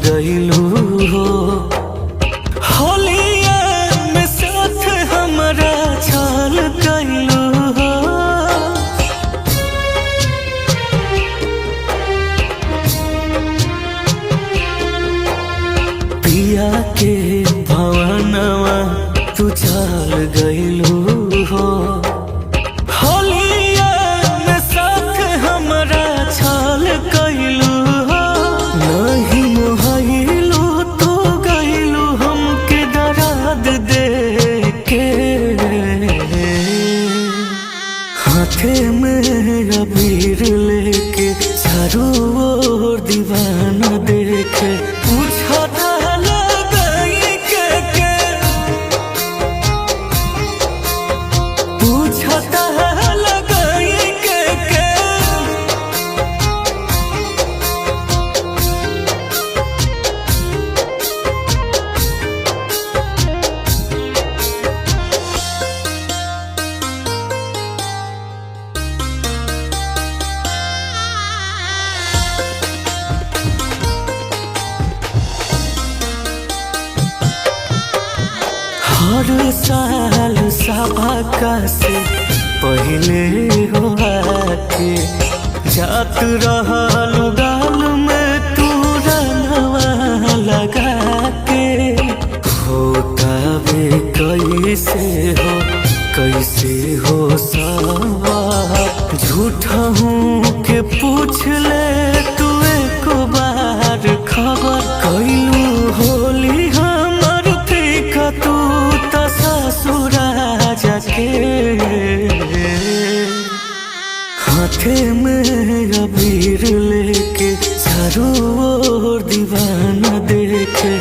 गइलू हो। होलिया में साथ हमारा छल गइलू हो। पिया के भवनवा तू चल गइलू हो। होलिया में साथ हमारा छल गइलू हो। नहीं मोहइलू तो गइलू हमके दर्द दे के। हाथे में अबीर लेके चारों ओर दीवाना देखे पूछा हर साल सबका से पहले हो आके जात रहल गाल में तू रंगवा लगा के। होता बे कैसे हो सवार झूठा हूँ के पूछ ले तू एक बार खबर कैलू होली हमर फीका तू ससुरा जाके। हाथे में अबीर लेके चारों ओर दीवाना देखे